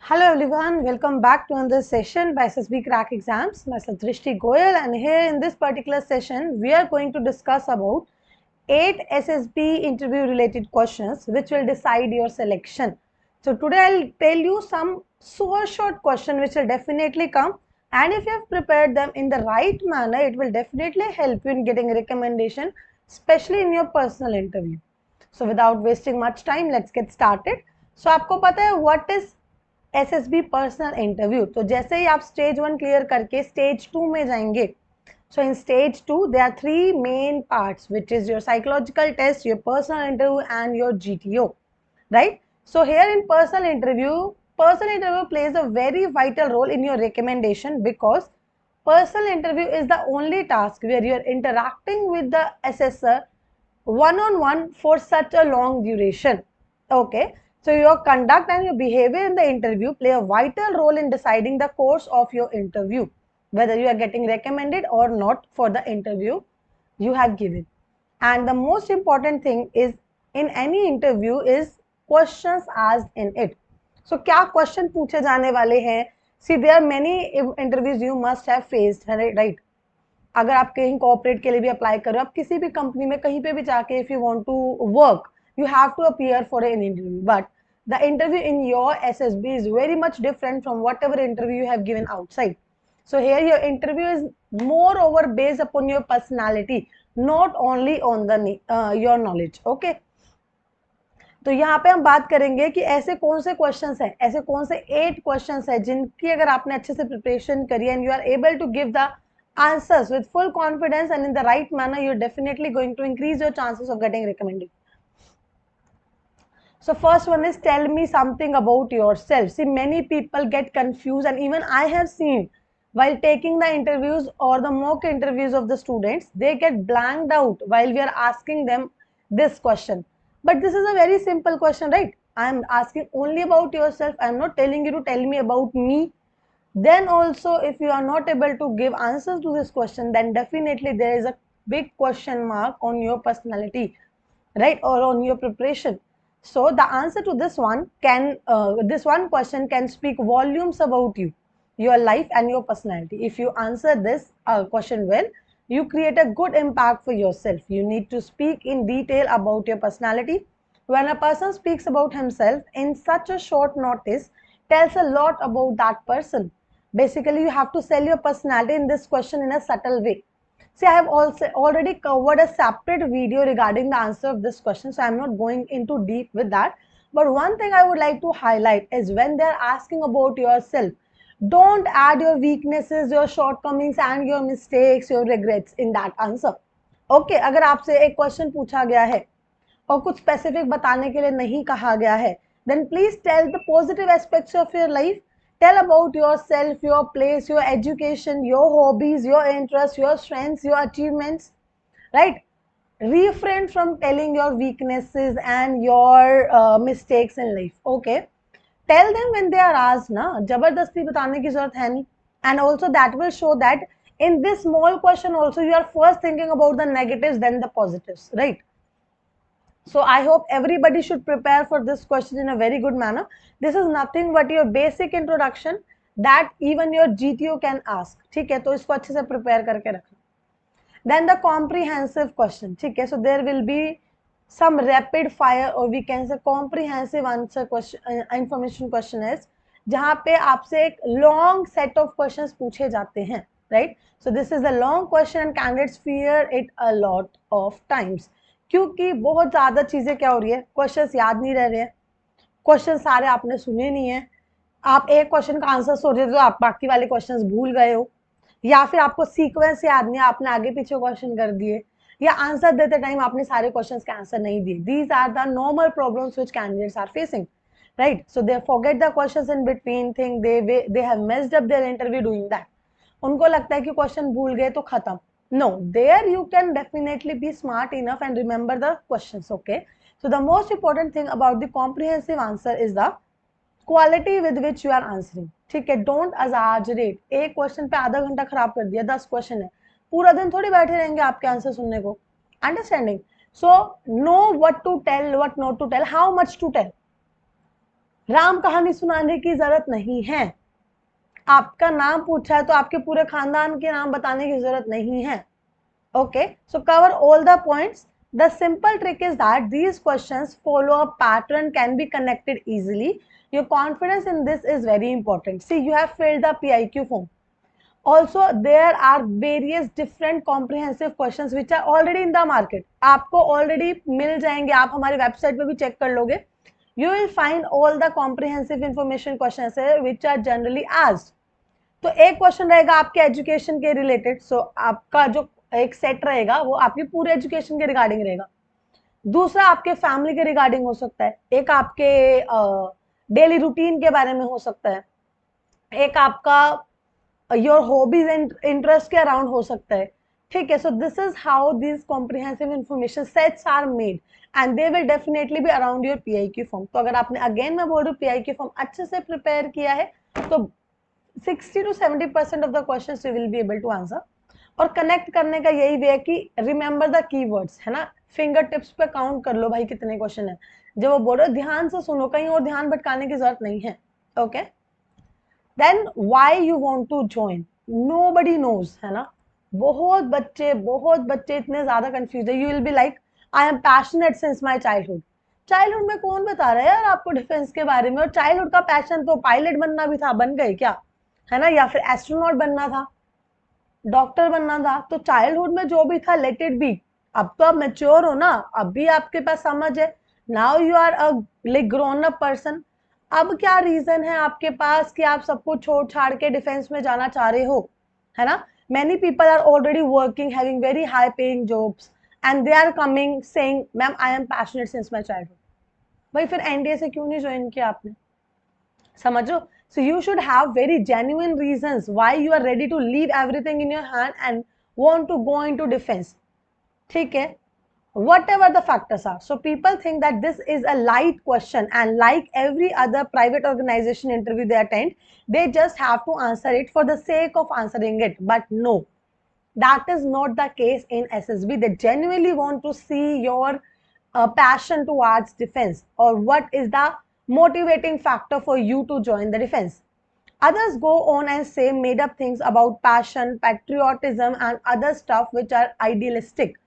Hello everyone, welcome back to another session by SSB Crack Exams. Myself Drishti Goyal, and here in this particular session we are going to discuss about 8 SSB interview related questions which will decide your selection. So today I'll tell you some so short question which will definitely come, and if you have prepared them in the right manner it will definitely help you in getting a recommendation, especially in your personal interview. So without wasting much time, let's get started. So आपको पता है what is SSB personal interview? तो जैसे ही आप stage 1 clear करके stage 2 में जाएंगे, so in stage 2 there are three main parts, which is your psychological test, your personal interview and your GTO, right? So here in personal interview plays a very vital role in your recommendation, because personal interview is the only task where you are interacting with the assessor one on one for such a long duration. Okay, so your conduct and your behavior in the interview play a vital role in deciding the course of your interview, whether you are getting recommended or not for the interview you have given. And the most important thing is in any interview is questions asked in it. So क्या question पूछे जाने वाले हैं? See, there are many interviews you must have faced, right? अगर आप कहीं corporate के लिए भी अप्लाई करो, आप किसी भी कंपनी में कहीं पे भी जाके if you want to work, you have to appear for an interview, but the interview in your SSB is very much different from whatever interview you have given outside. So here your interview is moreover based upon your personality, not only on the your knowledge. Okay, तो यहाँ पे हम बात करेंगे कि ऐसे कौन से क्वेश्चंस हैं, ऐसे कौन से 8 क्वेश्चंस हैं जिनकी अगर आपने अच्छे से प्रिपरेशन करी and you are able to give the answers with full confidence and in the right manner, you're definitely going to increase your chances of getting recommended. So first one is, tell me something about yourself. See, many people get confused, and even I have seen while taking the interviews or the mock interviews of the students, they get blanked out while we are asking them this question. But this is a very simple question, right? I am asking only about yourself. I am not telling you to tell me about me. Then also, if you are not able to give answers to this question, then definitely there is a big question mark on your personality, right, or on your preparation. So the answer to this one this one question can speak volumes about you, your life and your personality. If you answer this question well, you create a good impact for yourself. You need to speak in detail about your personality. When a person speaks about himself in such a short notice, tells a lot about that person. Basically, you have to sell your personality in this question in a subtle way. See, I have also already covered a separate video regarding the answer of this question, so I'm not going into deep with that. But one thing I would like to highlight is when they're asking about yourself, don't add your weaknesses, your shortcomings, and your mistakes, your regrets in that answer. Okay, अगर आपसे एक question पूछा गया है और कुछ specific बताने के लिए नहीं कहा गया है, then please tell the positive aspects of your life. Tell about yourself, your place, your education, your hobbies, your interests, your strengths, your achievements, right? Refrain from telling your weaknesses and your mistakes in life. Okay, tell them when they are asked, na jabardasti batane ki zarurat hai nahi. And also that will show that in this small question also you are first thinking about the negatives, then the positives, right? So I hope everybody should prepare for this question in a very good manner. This is nothing but your basic introduction that even your GTO can ask. ठीक है, तो इसको अच्छे से prepare करके रखना. Then the comprehensive question. ठीक है, so there will be some rapid fire or we can say comprehensive answer question, information question is जहाँ पे आपसे एक long set of questions पूछे जाते हैं, right? So this is a long question and candidates fear it a lot of times. क्योंकि बहुत ज़्यादा चीज़ें क्या हो रही है, क्वेश्चंस याद नहीं रह रहे हैं, क्वेश्चन सारे आपने सुने नहीं है, आप एक क्वेश्चन का आंसर सोच रहे हो तो आप बाकी वाले क्वेश्चंस भूल गए हो, या फिर आपको सीक्वेंस याद नहीं है, आपने आगे पीछे क्वेश्चन कर दिए, या आंसर देते टाइम आपने सारे क्वेश्चंस के आंसर नहीं दिए. These are the normal problems which candidates are facing, right? So they forget the questions in between, think they have messed up their interview doing that. उनको लगता है कि क्वेश्चन भूल गए तो खत्म. No, there you can definitely be smart enough and remember the questions. Okay, so the most important thing about the comprehensive answer is the quality with which you are answering. ठीक है, don't exaggerate. एक question पे आधा घंटा खराब कर दिया, 10 question है, पूरा दिन थोड़ी बैठे रहेंगे आपके आंसर सुनने को. Understanding? So know what to tell, what not to tell, how much to tell. Ram कहानी सुनाने की जरूरत नहीं है। आपका नाम पूछा है तो आपके पूरे खानदान के नाम बताने की जरूरत नहीं है। Okay, so cover all the points. The simple trick is that these questions follow a pattern, can be connected easily. Your confidence in this is very important. See, you have filled the PIQ form. Also, there are various different comprehensive questions which are already in the market. आपको already मिल जाएंगे, आप हमारे website पे भी check कर लोगे. You will find all the comprehensive information questions which are generally asked. तो एक क्वेश्चन रहेगा आपके एजुकेशन के रिलेटेड. सो आपका जो एक सेट रहेगा वो आपके पूरे एजुकेशन के रिगार्डिंग रहेगा. दूसरा आपके फैमिली के रिगार्डिंग हो सकता है. एक आपके डेली रूटीन के बारे में हो सकता है. एक आपका योर हॉबीज एंड इंटरेस्ट के अराउंड हो सकता है. ठीक है, so this is how this comprehensive information sets are made and they will definitely be around your PIQ form. तो अगर आपने, अगेन मैं बोल रही हूँ, पीआईक्यू फॉर्म अच्छे से प्रिपेयर किया है तो 60 to 70% of the questions you will be able to answer. और कनेक्ट करने का यही वे है कि रिमेंबर द कीवर्ड्स, है ना. फिंगर टिप्स पे काउंट कर लो भाई कितने क्वेश्चन है. जब वो बोल रहे ध्यान से सुनो, कहीं और ध्यान भटकाने की जरूरत नहीं है. Okay, then why you want to join, nobody knows, है ना. बहुत बच्चे इतने ज्यादा कंफ्यूज है. You will be like, I am passionate since my childhood. Childhood में कौन बता रहा है यार आपको डिफेंस के बारे में. और चाइल्डहुड का पैशन तो पायलट बनना भी था, बन गए क्या, है ना, या फिर एस्ट्रोनॉट बनना था, डॉक्टर बनना था. तो चाइल्डहुड में जो भी था लेट इट बी. अब तो आप मेच्योर हो ना, अब भी आपके पास समझ है. Now you are a like grown up person. अब क्या रीजन है आपके पास कि आप सब कुछ छोड़ छाड़ के डिफेंस में जाना चाह रहे हो, है ना. Many people are already working, having very high paying jobs and they are coming saying ma'am I am passionate since my childhood. भाई फिर एनडीए से क्यों नहीं ज्वाइन किया आपने, समझो. So you should have very genuine reasons why you are ready to leave everything in your hand and want to go into defense. ठीक है, whatever the factors are. So people think that this is a light question and like every other private organization interview they attend, they just have to answer it for the sake of answering it. But no, that is not the case in SSB. They genuinely want to see your passion towards defense or what is the motivating factor for you to join the defense. Others go on and say made up things about passion, patriotism and other stuff which are idealistic.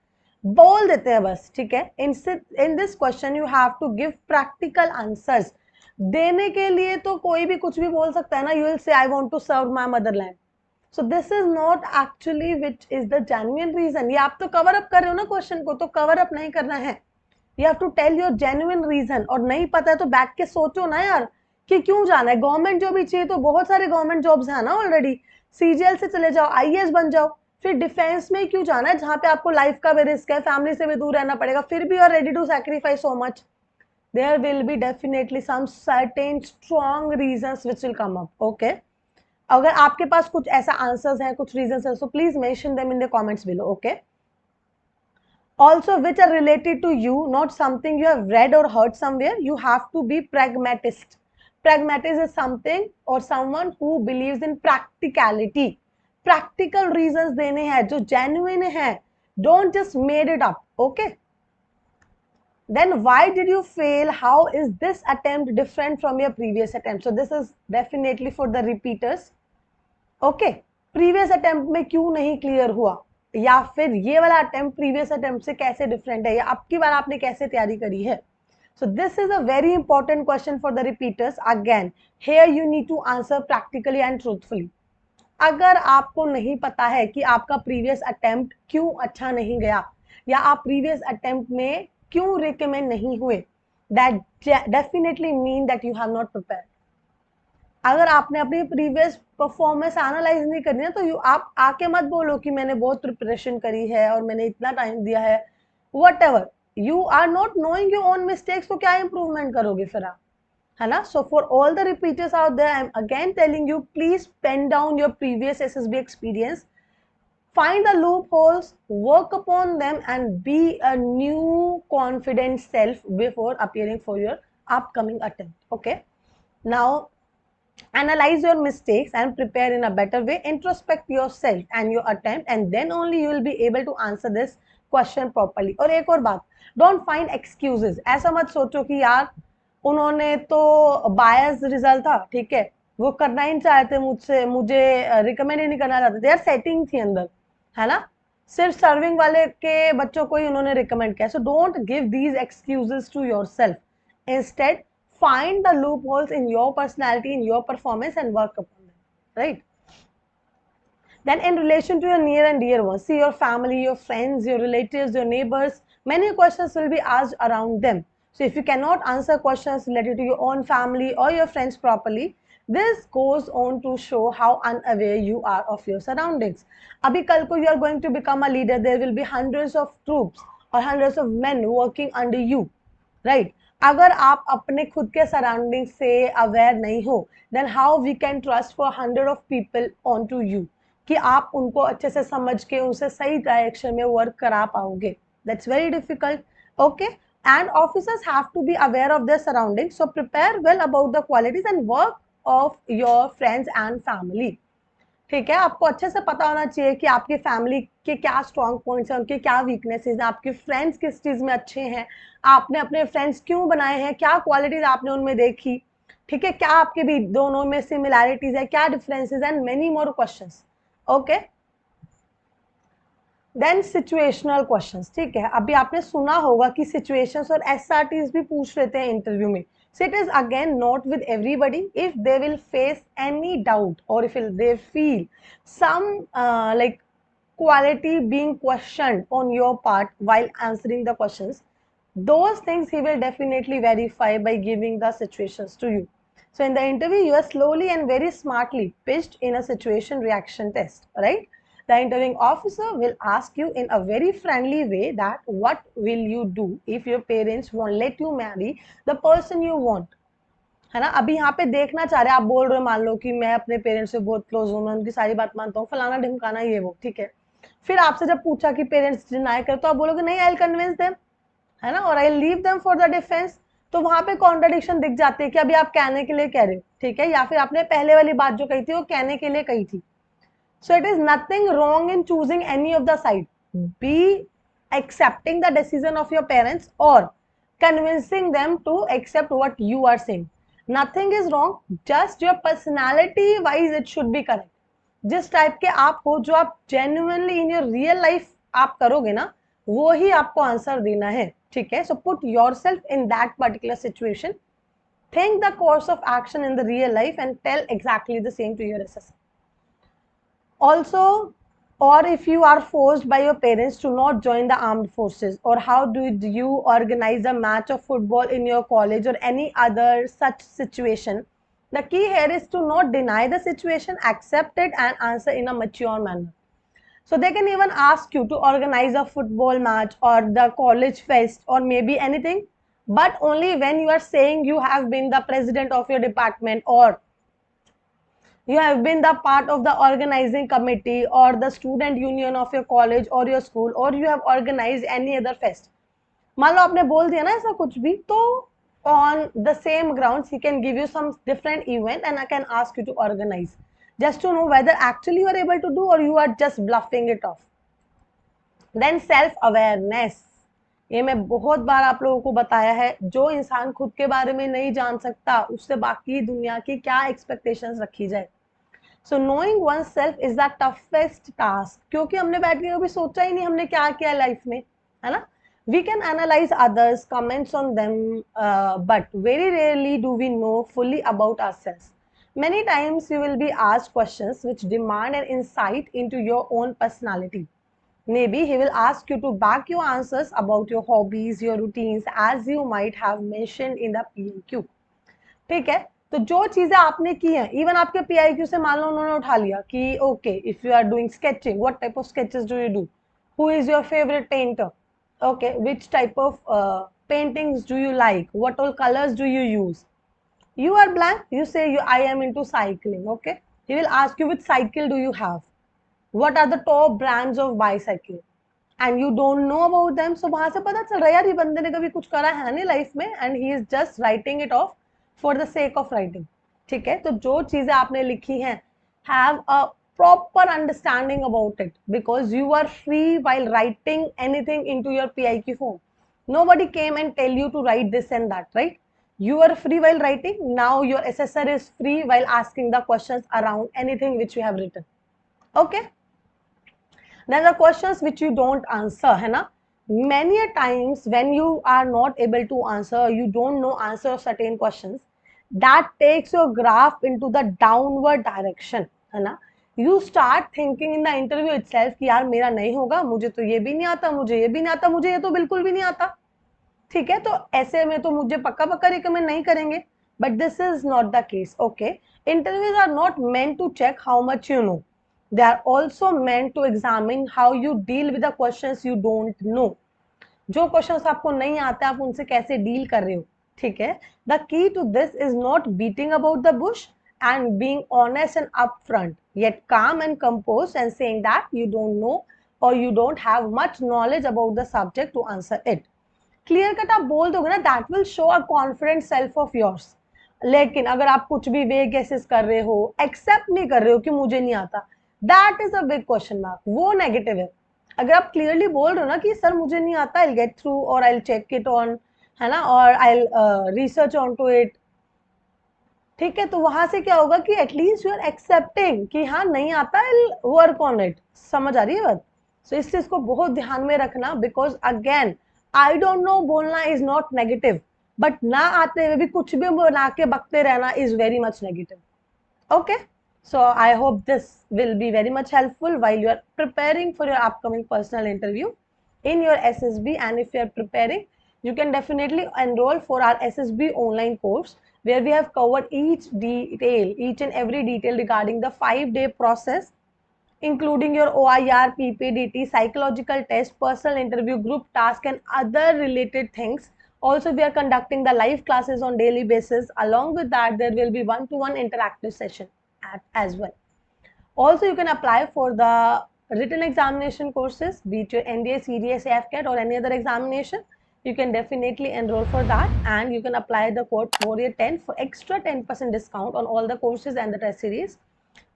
बोल देते हैं बस, ठीक है. In this question you have to give practical answers. देने के लिए तो कोई भी कुछ भी बोल सकता है ना. You will say I want to serve my motherland. So this is not actually which is the genuine reason. ये आप तो cover up कर रहे हो ना क्वेश्चन को, तो cover up नहीं करना है. You have to tell your genuine reason. और नहीं पता है तो बैठ के सोचो ना यार कि क्यों जाना है. गवर्नमेंट जॉब ही चाहिए तो बहुत सारे गवर्नमेंट जॉब्स हैं ना ऑलरेडी. सीजीएल से चले जाओ, आईएएस बन जाओ. फिर डिफेंस में क्यों जाना है जहां पे आपको लाइफ का भी रिस्क है, फैमिली से भी दूर रहना पड़ेगा, फिर भी you are ready to sacrifice so much. There will be definitely some certain strong reasons which will come up. Okay, अगर आपके पास कुछ ऐसा आंसर्स हैं, कुछ रीजंस हैं, so please mention them in the comments below. Okay, also which are related to you, not something you have read or heard somewhere. You have to be pragmatist. Pragmatist is something or someone who believes in practicality. Practical reasons देने हैं जो genuine है. Don't just made it up. Okay, then why did you fail? How is this attempt different from your previous attempt? So this is definitely for the repeaters. Okay, previous attempt में क्यों नहीं clear हुआ, या फिर ये वाला attempt previous attempt से कैसे डिफरेंट है, या अब की बार आपने कैसे तैयारी करी है. So this is a very important question for the repeaters. Again here you need to answer practically and truthfully. अगर आपको नहीं पता है कि आपका प्रीवियस अटेम्प्ट क्यों अच्छा नहीं गया या आप प्रीवियस अटेम्प्ट में क्यों रिकमेंड नहीं हुए, that definitely mean that you have not prepared. अगर आपने अपनी प्रीवियस परफॉर्मेंस एनालाइज नहीं करनी है तो आप आके मत बोलो कि मैंने बहुत प्रिपरेशन करी है और मैंने इतना टाइम दिया है. Whatever, you are not knowing your own mistakes, तो क्या इंप्रूवमेंट करोगे फिर आप, है ना. So for all the repeaters out there, I am again telling you, please pen down your previous SSB experience, find the loopholes, work upon them and be a new confident self before appearing for your upcoming attempt. Okay, now analyze your mistakes and prepare in a better way. Introspect yourself and your attempt and then only you will be able to answer this question properly. और एक और बात, don't find excuses. ऐसा मत सोचो कि यार उन्होंने तो बायस रिजल्ट था, ठीक है, वो करना ही नहीं चाहते मुझसे, मुझे रिकमेंड ही नहीं करना चाहते थे यार, सेटिंग थी अंदर, है ना, सिर्फ सर्विंग वाले के बच्चों को ही उन्होंने रिकमेंड किया. So don't give these excuses to yourself, instead find the loopholes in your personality, in your performance, and work upon them, right? Then in relation to your near and dear ones, see your family, your friends, your relatives, your neighbors, many questions will be asked around them. So if you cannot answer questions related to your own family or your friends properly, this goes on to show how unaware you are of your surroundings. Abhi kal ko you are going to become a leader, there will be hundreds of troops or hundreds of men working under you, right? अगर आप अपने खुद के surrounding से aware नहीं हो, then how we can trust for hundred of people on to you, कि आप उनको अच्छे से समझ के उनसे सही डायरेक्शन में वर्क करा पाओगे. That's very difficult. Okay, and officers have to be aware of their surrounding, so prepare well about the qualities and work of your friends and family. ठीक है, आपको अच्छे से पता होना चाहिए कि आपकी फैमिली के क्या स्ट्रॉन्ग पॉइंट्स हैं, उनके क्या वीकनेसेस हैं, आपके फ्रेंड्स किस चीज़ में अच्छे हैं, आपने अपने फ्रेंड्स क्यों बनाए हैं, क्या क्वालिटीज आपने उनमें देखी, ठीक है, क्या आपके भी दोनों में सिमिलैरिटीज है, क्या differences, and many more questions. Okay, then situational questions. ठीक है, अभी आपने सुना होगा कि सिचुएशंस और एसआरटीज भी पूछ लेते हैं इंटरव्यू में. So it is again not with everybody. If they will face any doubt or if they feel some like quality being questioned on your part while answering the questions, those things he will definitely verify by giving the situations to you. So in the interview, you are slowly and very smartly pitched in a situation reaction test, right? The interviewing officer will ask you in a very friendly way that what will you do if your parents won't let you marry the person you want, है ना. अभी यहाँ पे देखना चाह रहे हैं, आप बोल रहे हो मान लो कि मैं अपने पेरेंट्स से बहुत क्लोज हूँ, मैं उनकी सारी बात मानता हूँ, फलाना ढिमकाना ये वो, ठीक है. फिर आपसे जब पूछा कि पेरेंट्स डिनाई कर, तो आप बोलोगे नहीं, आई विल कन्विंस देम, है ना, और I leave them for the defence. तो वहां पे कॉन्ट्रडिक्शन दिख जाती है कि अभी आप कहने के लिए कह रहे हो, ठीक है, या फिर आपने पहले वाली बात जो कही थी वो कहने के लिए कही थी. So it is nothing wrong in choosing any of the side. Be accepting the decision of your parents or convincing them to accept what you are saying. Nothing is wrong. Just your personality wise it should be correct. जिस type के आप हो, जो आप genuinely in your real life आप करोगे ना, वो ही आपको आंसर देना है. ठीक है, so put yourself in that particular situation. Think the course of action in the real life and tell exactly the same to your assessor. Also, or if you are forced by your parents to not join the armed forces, or how do you organize a match of football in your college or any other such situation, the key here is to not deny the situation, accept it and answer in a mature manner. So they can even ask you to organize a football match or the college fest or maybe anything, but only when you are saying you have been the president of your department, or you have been the part of the organizing committee or the student union of your college or your school, or you have organized any other fest. मान लो आपने बोल दिया ना ऐसा कुछ भी, तो on the same grounds he can give you some different event and I can ask you to organize, just to know whether actually you are able to do or you are just bluffing it off. Then self awareness, ये मैं बहुत बार आप लोगों को बताया है, जो इंसान खुद के बारे में नहीं जान सकता उससे बाकी दुनिया की क्या एक्सपेक्टेशंस रखी जाए. सो knowing one self is the toughest task, क्योंकि हमने बैठ के कभी सोचा ही नहीं हमने क्या किया लाइफ में, है ना. We can analyse others comments on them, but very rarely do we know fully about ourselves. Many times you will be asked questions which demand an insight into your own personality. Maybe he will ask you to back your answers about your hobbies, your routines, as you might have mentioned in the PIQ. ठीक है, तो जो चीजें आपने की हैं, even आपके PIQ से मान लो उन्होंने उठा लिया कि okay, if you are doing sketching, what type of sketches do you do, who is your favourite painter, okay, which type of paintings do you like, what all colours do you use. You are blank, you say I am into cycling, okay, he will ask you which cycle do you have, what are the top brands of bicycle, and you don't know about them. So वहां से पता चल रहा है यार ये बंदे ने कभी कुछ करा है नहीं लाइफ में, and he is just writing it off for the sake of writing. ठीक है, तो जो चीजें आपने लिखी हैं, have a proper understanding about it, because you are free while writing anything into your PIQ form. Nobody came and tell you to write this and that, right? You are free while writing. Now your assessor is free while asking the questions around anything which you have written. Okay. Then the questions which you don't answer, है ना? Many a times when you are not able to answer, you don't know answer of certain questions, that takes your graph into the downward direction, है ना? You start thinking in the interview itself कि यार मेरा नहीं होगा, मुझे तो ये भी नहीं आता, मुझे ये भी नहीं आता, मुझे ये तो बिल्कुल भी नहीं आता. ठीक है, तो ऐसे में तो मुझे पक्का पक्का रिकमेंड नहीं करेंगे. But this is not the case. Okay, interviews are not meant to check how much you know. They are also meant to examine how you deal with the questions you don't know. जो questions आपको नहीं आते आप उनसे कैसे deal कर रहे हो. ठीक है, the key to this is not beating about the bush and being honest and upfront, yet calm and composed and saying that you don't know or you don't have much knowledge about the subject to answer it. Clear cut आप बोल दोगे ना, that will show a confident self of yours. लेकिन अगर आप कुछ भी वे guesses कर रहे हो, एक्सेप्ट नहीं कर रहे हो कि मुझे नहीं आता, that is a big question mark. वो नेगेटिव है. अगर आप क्लियरली बोल रहे हो ना कि सर मुझे नहीं आता, आई गेट थ्रू और आई चेक इट ऑन, है ना, और I research on to it. ठीक है, तो वहां से क्या होगा कि एटलीस्ट यू आर एक्सेप्टिंग कि हाँ नहीं आता, आई वर्क ऑन इट. समझ आ रही है बात? सो इस चीज को बहुत ध्यान में रखना, because again I don't know बोलना इज नॉट नेगेटिव, बट ना आते हुए भी कुछ भी बना के बकते रहना is very much negative. Okay, so I hope this will be very much helpful while you are preparing for your upcoming personal interview in your SSB. And if you are preparing, you can definitely enroll for our SSB online course, where we have covered each and every detail regarding the 5-day process, including your OIR, PPDT, psychological test, personal interview, group task, and other related things. Also, we are conducting the live classes on daily basis. Along with that, there will be one-to-one interactive session as well. Also, you can apply for the written examination courses, be it your NDA, CDA, AFCAT, or any other examination. You can definitely enroll for that, and you can apply the code Warrior10 for extra 10% discount on all the courses and the test series.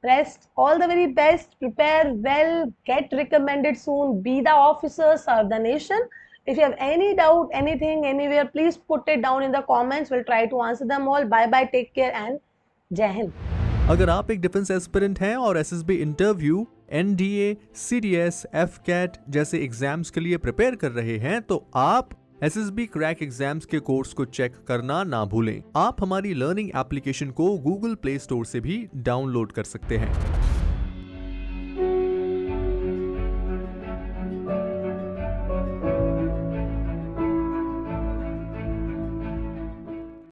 Rest, all the very best. Prepare well, get recommended soon, be the officer, serve the nation. If you have any doubt, anything, anywhere, please put it down in the comments. We'll try to answer them all. Bye bye, take care, and Jai Hind. अगर आप एक defence aspirant हैं और SSB interview, NDA, CDS, AFCAT जैसे exams के लिए prepare कर रहे हैं, तो आप एसएसबी क्रैक एग्जाम्स के कोर्स को चेक करना ना भूलें. आप हमारी लर्निंग एप्लीकेशन को गूगल प्ले स्टोर से भी डाउनलोड कर सकते हैं.